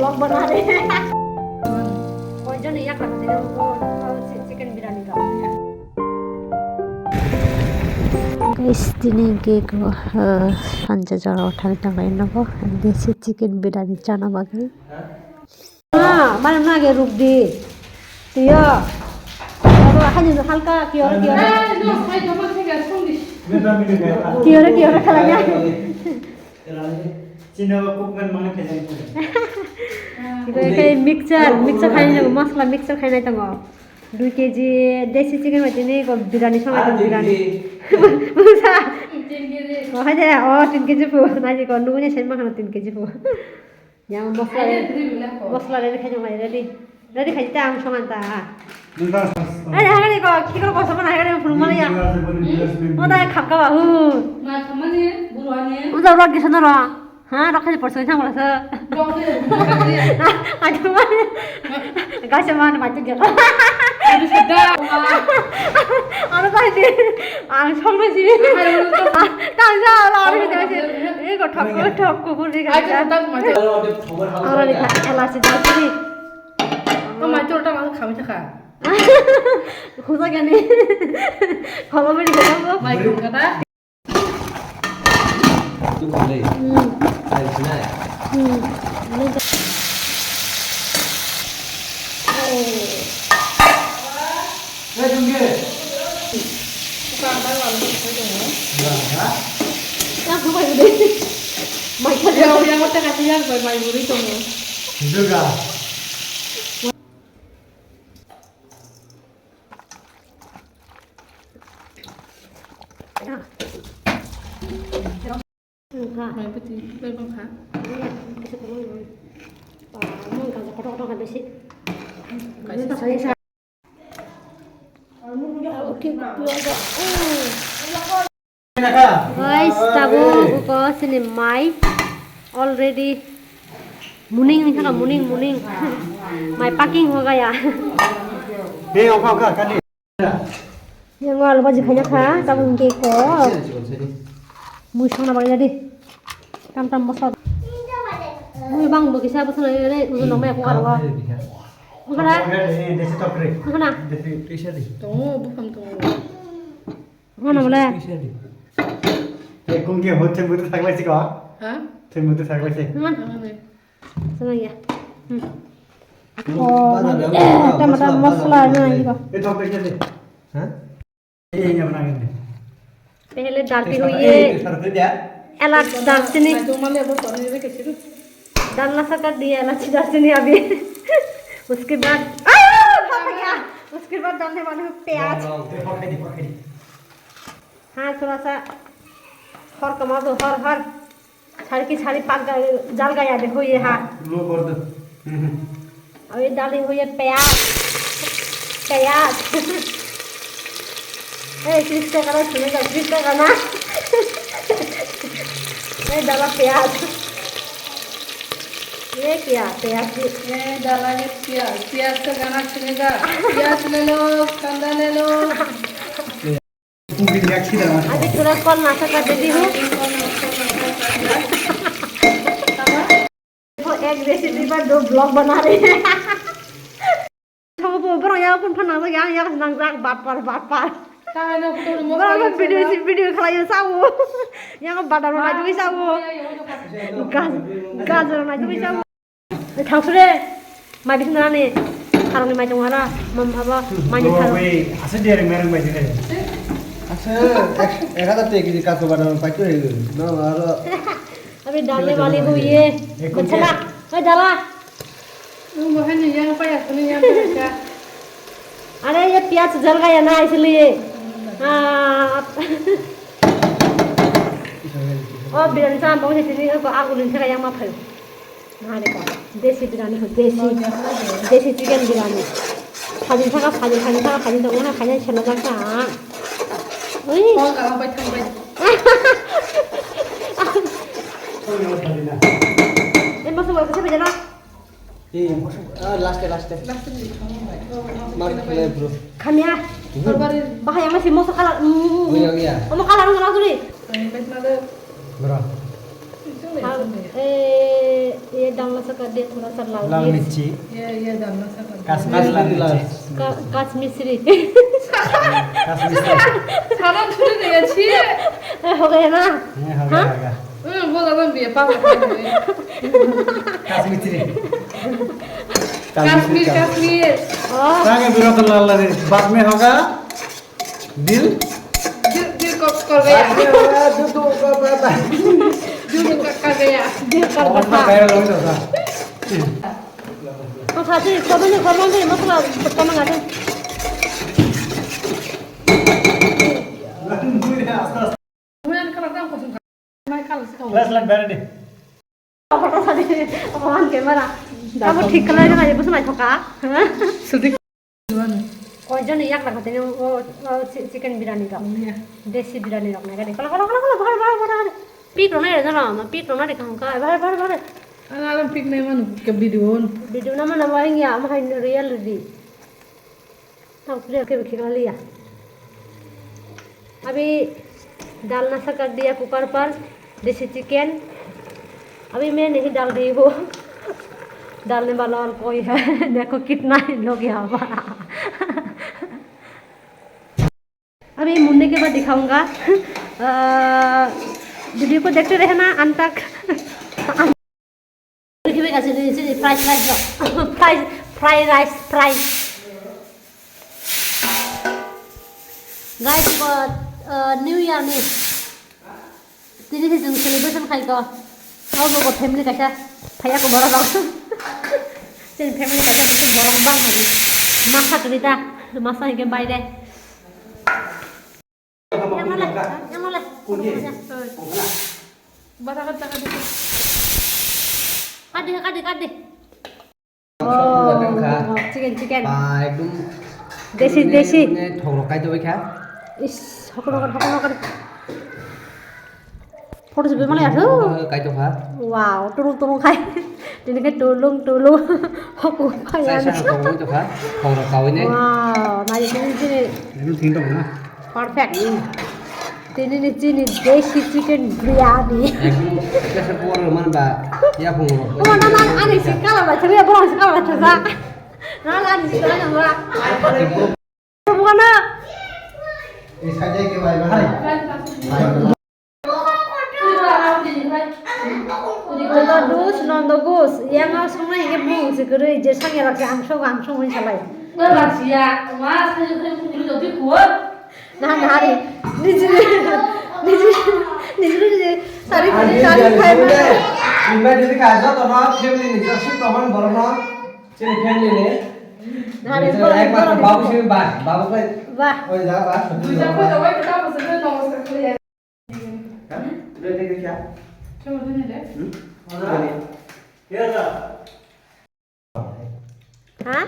Blog बना रहे हैं और जो नहीं करते हैं उनको चिकन बिरयानी का guys dinengke ko sanja jara uthal tangai nabo desi chicken biryani chana bagai mana nage ruk di tiyo aro hani halka kiyor khalanya Cina cookman mana kaya itu kayak mixer kayaknya masala mixer kayaknya itu 2 kg desi chicken macam ni kau biryani sama biryani musa 3 kg oh ada oh 3 kg pu nanti kau nunggunya saya makan 3 kg pu yang masala ready kayaknya ready kayaknya ang songan ta ada hari kau kikar kau sama hari pun mana ya oh dah kap kau nah kemana buruannya udah orang di sana lah हाँ रखा person sama rasa aduh mana gak sama macam gitu aduh sedap anu tadi sampai sini kan salah orang itu masih ini kok thok pun ini kan orang ini elas itu sini oh macam orang masuk kami cakap khusus kan nih kalau beri kita macam kata itu boleh dari sana ya tunggu bukan baru yang apa itu macam yang kita kasih yang bayi buri itu juga bayi putih bayi bangka mau kalau kotor kan besi guys tabu ko sini mai already muning kan muning mai packing हो गया deh apa kan yang walau baju banyak ha tabu ke ko musang na bagi jadi tam masal mui bang bagi saya pesan ini untuk nama aku kalau bukan desi topre bukan desi pressure di tuh bukan tuh mana boleh kung ke hotel mutu thak lai sih hah hotel mutu thak lai sih mana mana senang ya oh tomato masala ini juga itu apa sih hah ini yang mana ini पहले डालती हूँ ये इलाच दालचीनी tuh malah apa soalnya ini kecil डालना सा कर दिया इलाची दालचीनी अभी उसके बाद उसके बाद डालने वाले हैं प्याज हाँ थोड़ा सा हर कमा दो हर छाड़ी की छाड़ी पाक जल गया देखो ये हाँ लो कर दो अब ये डाली हुई है प्याज क्रिस्पी करो सुनेगा क्रिस्पी करना ये डाला प्याज ये क्या प्याज ये डाला है प्याज का गाना सुनेगा प्याज ले लो कांदा ले लो कुकिंग अच्छी तरह अभी थोड़ा कॉल नाश्ता कर देती हूँ वो एक रेसिपी पर 2 ब्लॉग बना रहे हैं सब ऊपर यहाँ कौन फना तो यहाँ नंग बात पर Kaya na betul mau Orang video kalau yang sawo, yang badan orang itu sawo, gas orang itu sawo. Tahu sudah, mari sana ni, kalau ni macam mana, apa, macam mana? Asal dia mereng macam ni. asal ekada te kiji kato badan pakai itu no aro अभी डालने वाली हूँ ये मसाला डाला mau hanya yang apa ya ini yang apa अरे ये प्याज जल गया ना इसलिए और बिरयानी साम बहुत अच्छी को आगू नहीं था yang माफल ना देखो देसी बिरयानी हो देसी चिकन बिरयानी खाजी था तो उन्हें खाने चला जाता वही oh kalau baik ये मस्त वर्क से भेजना last mar khale bro खामिया bahaya masih mau sekali oh iya mau kalah nggak langsung nih baik nada Berapa? itu ये डालना सा कर दिया थोड़ा सा लाल लाल मिर्च मिर्ची ये डालना सा कर काश्मीर लाल मिर्ची काश्मीरी काश्मीर सारा छुरी नहीं अच्छी है हो गया ना ये हो गया वो लगन भी है पापा काश्मीर कश्मीर कश्मीर सांगे बिना तो लाल लाल बाद में होगा दिल दिल को कर गया Aduh, bapak. दिल कर गया दिल कर और बता काया लोग तो था तो खाते कबने कबने मसला बताना गाते Kemudian kalau kamu kosong मैं कल से कहूँ लास्ट लाइन बैठ दे फोटो सादी ऑन कैमरा अब ठीक कर लेना ये बस ना ठोका sedikit কয়জন ইয়াক রাখতে ও চিকেন বিরিয়ানি দাও দেশি বিরিয়ানি দাও না গাড়ি কলা কলা কলা কলা ভাড় ভাড় ভাড় পিক রোনা রে জানো না পিক রোনা রে কাম কা ভাড় ভাড় ভাড় alam pik nih mana ke video video না মানে মারিং ইয়া আমার রিয়েল রি তাও প্লে के खिला लिया अभी डालना सा कर दिया कुकर पर देसी चिकन अभी मैं नहीं डाल रही हूँ डालने वाला और कोई है देखो कितना ही लोग यहाँ पर अभी मुन्ने के बाद दिखाऊंगा वीडियो को देखते रहना अंत तक fry rice guys new year nih jadi kita celebration kayak kau kau mau family kaca kayak aku baru bang jadi family kaca itu baru bang hari masa cerita masa yang baik deh yang mana bahasa kata kata kadih oh chicken Ekdom desi thorok kai toy kha. is hokon photo से माले आथो Kai to kha. वाव टुलुं खाय दिनै के टुलुं हकु खाया Sai sa to to kha. Thorok kau ini. वाव नाय दिनै itu tinggal mana perfect दिनै दिनै देसी chicken biryani Ekdom kesa por man ba. Ya pung. oh nama ani sikala ba ceria bolong sikala ba ceria nah ani sikala ba bukan na Isa jay ke bhai bhai. Nand Ghosh यहाँ संनाय हे बुं सिगरै जे सांगे राखे आंसौ मोन सालाय Rahasia, mas saya udah lebih kuat. nah hari निजरे सारी खाय Imba jadi kaza to na family ni jasuk to man baro na. Chini family ni. hari Ek mat babu sini ba. Babu kai. वाह Oi ja ba. Bisa kok coba kita mau sebelum nomor sekali. Udah deh kya? Coba ini deh. हाँ